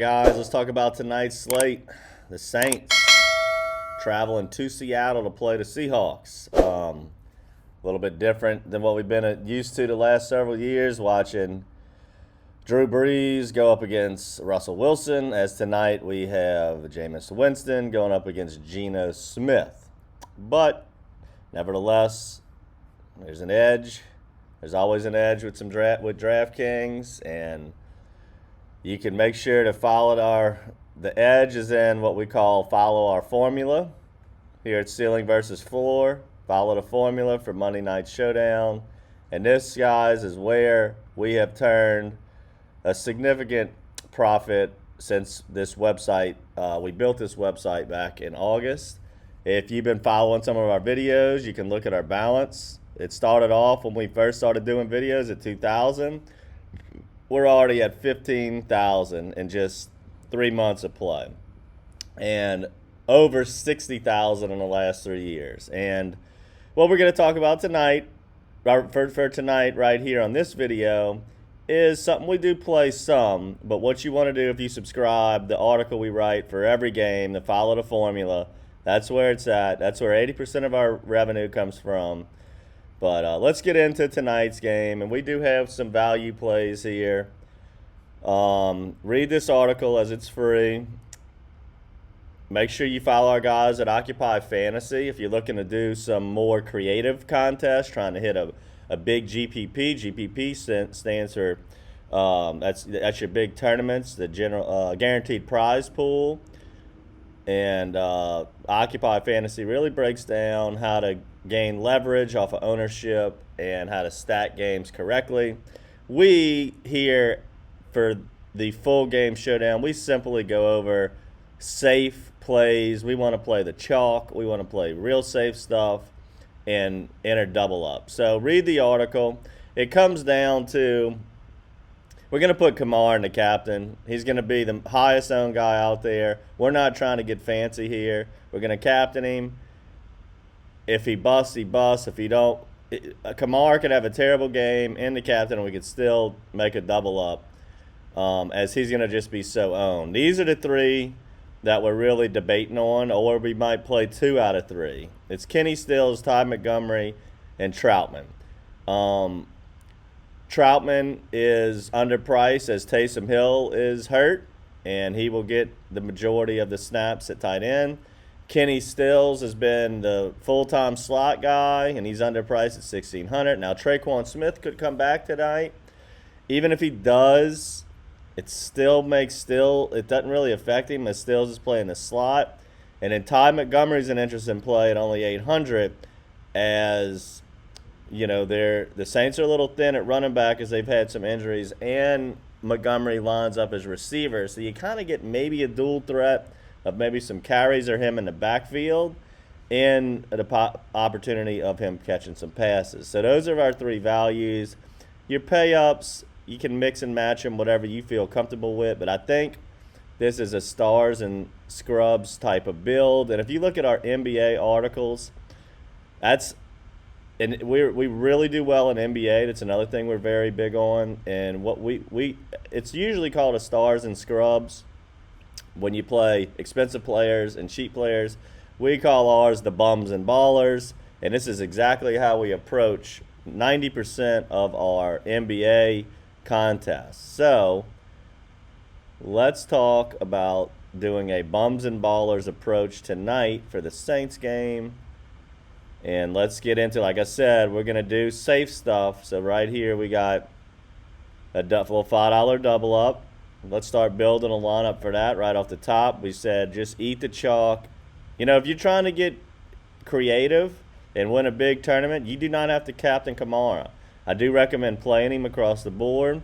guys, let's talk about tonight's slate. The Saints traveling to Seattle to play the Seahawks. A little bit different than what we've been used to the last several years, watching Drew Brees go up against Russell Wilson, as tonight we have Jameis Winston going up against Geno Smith. But nevertheless, there's an edge. There's always an edge with DraftKings, and you can make sure to follow the edge is in what we call follow our formula. Here at Ceiling versus Floor, follow the formula for Monday Night Showdown. And this, guys, is where we have turned a significant profit since this website. We built this website back in August. If you've been following some of our videos, you can look at our balance. It started off when we first started doing videos at 2,000. We're already at 15,000 in just 3 months of play, and over 60,000 in the last 3 years. And what we're going to talk about tonight, for tonight right here on this video, is something we do play some, but what you want to do if you subscribe, the article we write for every game, the follow the formula, that's where it's at. That's where 80% of our revenue comes from. But let's get into tonight's game, and we do have some value plays here. Read this article as it's free. Make sure you follow our guys at Occupy Fantasy if you're looking to do some more creative contests, trying to hit a big GPP. GPP stands for that's your big tournaments, the general guaranteed prize pool. And Occupy Fantasy really breaks down how to gain leverage off of ownership and how to stack games correctly. We here, for the full game showdown, we simply go over safe plays. We want to play the chalk. We want to play real safe stuff and enter double up. So read the article. It comes down to, we're going to put Kamar in the captain. He's going to be the highest owned guy out there. We're not trying to get fancy here. We're going to captain him. If he busts, he busts. If he don't, Kamar could have a terrible game in the captain, and we could still make a double up, as he's going to just be so owned. These are the three that we're really debating on, or we might play 2 out of 3. It's Kenny Stills, Ty Montgomery, and Troutman. Troutman is underpriced as Taysom Hill is hurt, and he will get the majority of the snaps at tight end. Kenny Stills has been the full-time slot guy, and he's underpriced at $1,600. Now, Traquan Smith could come back tonight. Even if he does, it doesn't really affect him, as Stills is playing the slot. And then Ty Montgomery's an interesting play at only $800, as you know, the Saints are a little thin at running back as they've had some injuries, and Montgomery lines up as receiver. So you kind of get maybe a dual threat of maybe some carries or him in the backfield, and the opportunity of him catching some passes. So those are our 3 values. Your pay-ups, you can mix and match them, whatever you feel comfortable with. But I think this is a stars and scrubs type of build. And if you look at our NBA articles, and we really do well in NBA. That's another thing we're very big on. And what it's usually called a stars and scrubs when you play expensive players and cheap players. We call ours the bums and ballers. And this is exactly how we approach 90% of our NBA contests. So let's talk about doing a bums and ballers approach tonight for the Saints game. And let's get into, like I said, we're going to do safe stuff. So right here we got a little $5 double up. Let's start building a lineup for that right off the top. We said just eat the chalk. You know, if you're trying to get creative and win a big tournament, you do not have to captain Kamara. I do recommend playing him across the board.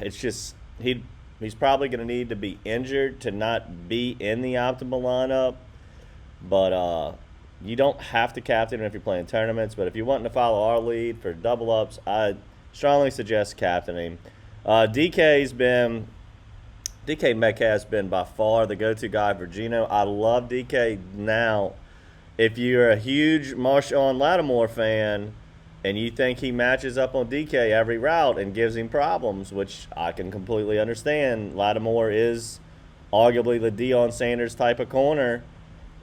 It's just he's probably going to need to be injured to not be in the optimal lineup. But you don't have to captain him if you're playing tournaments. But if you're wanting to follow our lead for double ups, I strongly suggest captaining him. DK Metcalf's been by far the go-to guy for Geno. I love DK now. If you're a huge Marshawn Lattimore fan, and you think he matches up on DK every route and gives him problems, which I can completely understand. Lattimore is arguably the Deion Sanders type of corner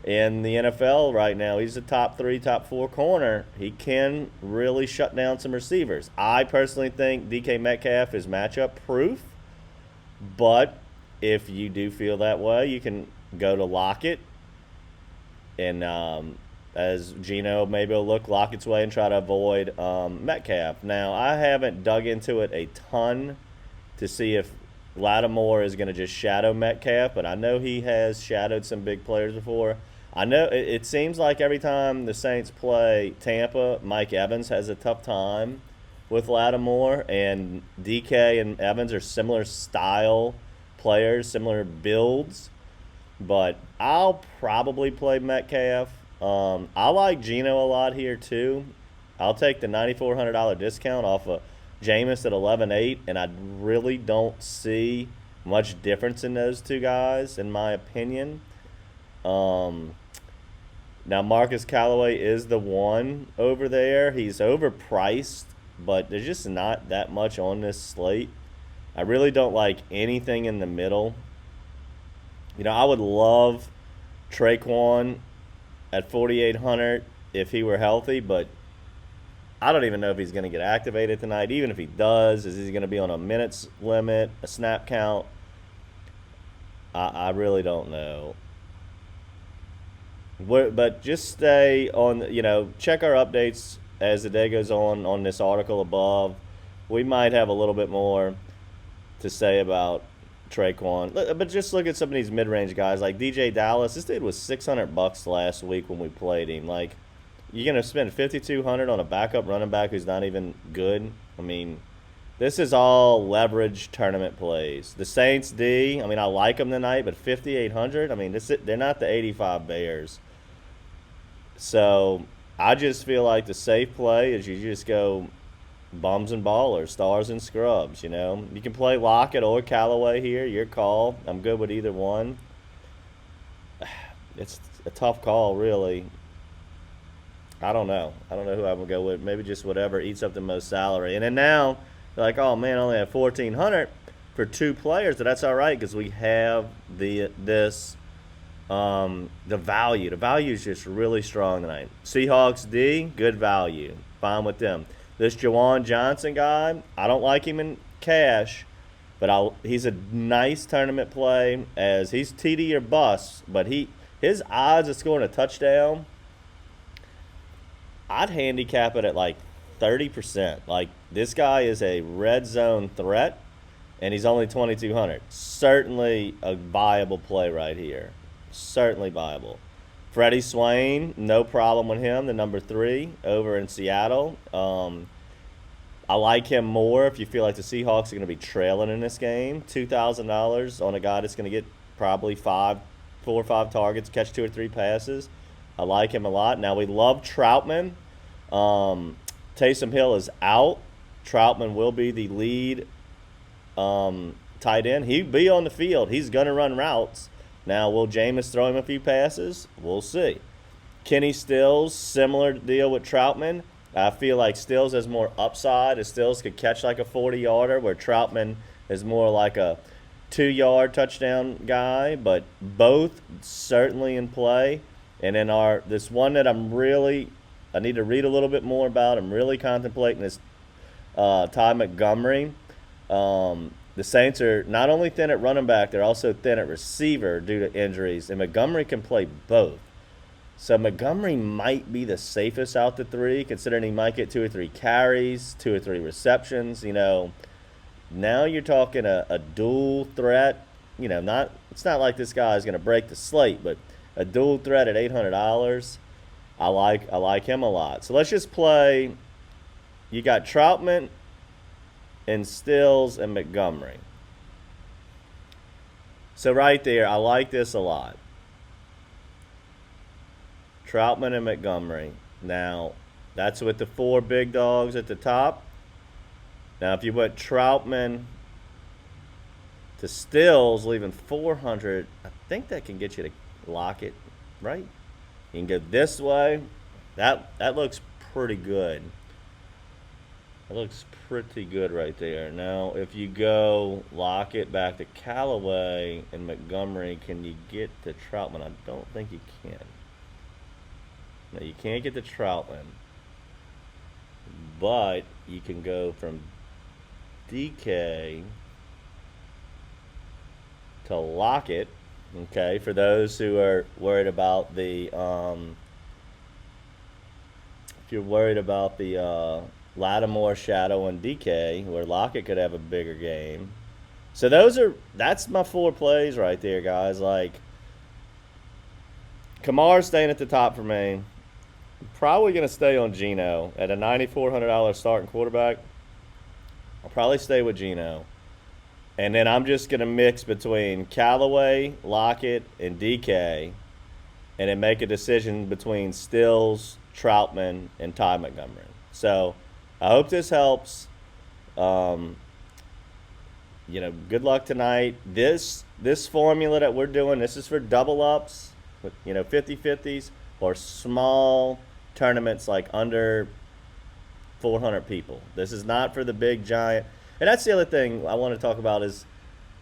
in the NFL right now. He's a top 3, top 4 corner. He can really shut down some receivers. I personally think DK Metcalf is matchup proof, but if you do feel that way, you can go to Lockett, and as Geno maybe will look Lockett's way and try to avoid Metcalf. Now, I haven't dug into it a ton to see if Lattimore is going to just shadow Metcalf, but I know he has shadowed some big players before. I know it seems like every time the Saints play Tampa, Mike Evans has a tough time with Lattimore, and DK and Evans are similar style players, similar builds, but I'll probably play Metcalf. I like Geno a lot here too. I'll take the $9,400 discount off of Jameis at 11.8, and I really don't see much difference in those two guys, in my opinion. Now, Marcus Callaway is the one over there. He's overpriced, but there's just not that much on this slate. I really don't like anything in the middle. You know, I would love Traquan at 4,800 if he were healthy, but I don't even know if he's going to get activated tonight. Even if he does, is he going to be on a minutes limit, a snap count? I really don't know. But just stay on, check our updates as the day goes on this article above. We might have a little bit more to say about Traquan. But just look at some of these mid-range guys like DJ Dallas. This dude was $600 last week when we played him. Like, you're going to spend $5,200 on a backup running back who's not even good? I mean, this is all leverage tournament plays. The Saints D, I mean, I like them tonight, but $5,800? I mean, they're not the 85 Bears. So I just feel like the safe play is you just go bums and ballers, stars and scrubs, You can play Lockett or Callaway here, your call. I'm good with either one. It's a tough call, really. I don't know who I'm going to go with. Maybe just whatever eats up the most salary. And then now, like, oh, man, I only have $1,400 for 2 players. But that's all right because we have the value. The value is just really strong tonight. Seahawks D, good value. Fine with them. This Jawan Johnson guy, I don't like him in cash, but he's a nice tournament play as he's TD or bust. But his odds of scoring a touchdown, I'd handicap it at like 30%. Like, this guy is a red zone threat, and he's only 2,200. Certainly a viable play right here. Certainly viable. Freddie Swain, no problem with him, the number 3 over in Seattle. I like him more if you feel like the Seahawks are going to be trailing in this game. $2,000 on a guy that's going to get probably 4 or 5 targets, catch 2 or 3 passes. I like him a lot. Now, we love Troutman. Taysom Hill is out. Troutman will be the lead tight end. He'll be on the field. He's going to run routes. Now, will Jameis throw him a few passes? We'll see. Kenny Stills, similar deal with Troutman. I feel like Stills has more upside, as Stills could catch like a 40-yarder, where Troutman is more like a 2-yard touchdown guy, but both certainly in play. And then this one that I need to read a little bit more about. I'm really contemplating this Ty Montgomery. The Saints are not only thin at running back, they're also thin at receiver due to injuries, and Montgomery can play both. So Montgomery might be the safest out the 3, considering he might get 2 or 3 carries, 2 or 3 receptions. Now you're talking a dual threat. It's not like this guy's going to break the slate, but a dual threat at $800. I like him a lot. So let's just play. You got Troutman and Stills and Montgomery. So right there, I like this a lot. Troutman and Montgomery. Now, that's with the 4 big dogs at the top. Now, if you put Troutman to Stills, leaving 400, I think that can get you to lock it, right? You can go this way. That looks pretty good. It looks pretty good right there. Now, if you go Lockett back to Callaway and Montgomery, can you get to Troutman? I don't think you can. No, you can't get to Troutman. But you can go from DK to Lockett. Okay, for those who are worried about the, if you're worried about the Lattimore, Shadow, and DK, where Lockett could have a bigger game. So that's my 4 plays right there, guys. Like, Kamar's staying at the top for me. I'm probably going to stay on Geno at a $9,400 starting quarterback. I'll probably stay with Geno. And then I'm just going to mix between Callaway, Lockett, and DK, and then make a decision between Stills, Troutman, and Ty Montgomery. So I hope this helps. Good luck tonight. This formula that we're doing, this is for double ups, 50-50s, or small tournaments like under 400 people. This is not for the big giant. And that's the other thing I want to talk about is,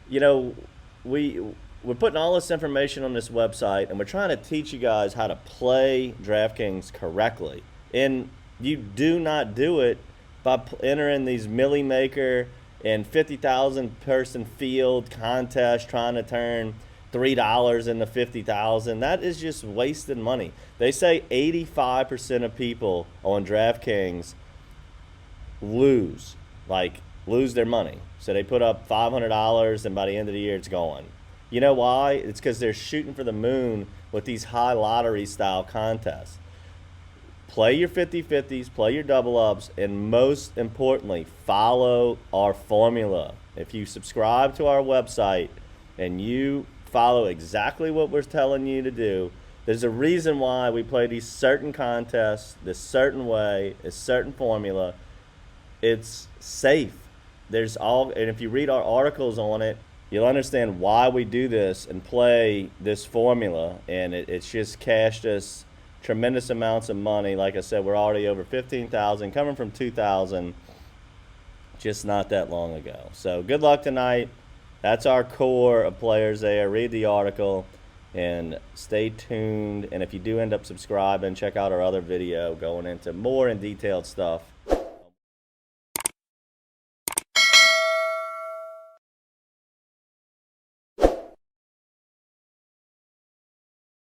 we're putting all this information on this website, and we're trying to teach you guys how to play DraftKings correctly. And you do not do it by entering these Millie Maker and 50,000 person field contests trying to turn $3 into 50,000. That is just wasted money. They say 85% of people on DraftKings lose their money. So they put up $500, and by the end of the year, it's gone. You know why? It's because they're shooting for the moon with these high lottery style contests. Play your 50-50s, play your double ups, and most importantly, follow our formula. If you subscribe to our website and you follow exactly what we're telling you to do, there's a reason why we play these certain contests this certain way, a certain formula. It's safe. And if you read our articles on it, you'll understand why we do this and play this formula. And it's just cashed us tremendous amounts of money. Like I said, we're already over 15,000, coming from 2,000 just not that long ago. So good luck tonight. That's our core of players there. Read the article and stay tuned. And if you do end up subscribing, check out our other video going into more in detailed stuff.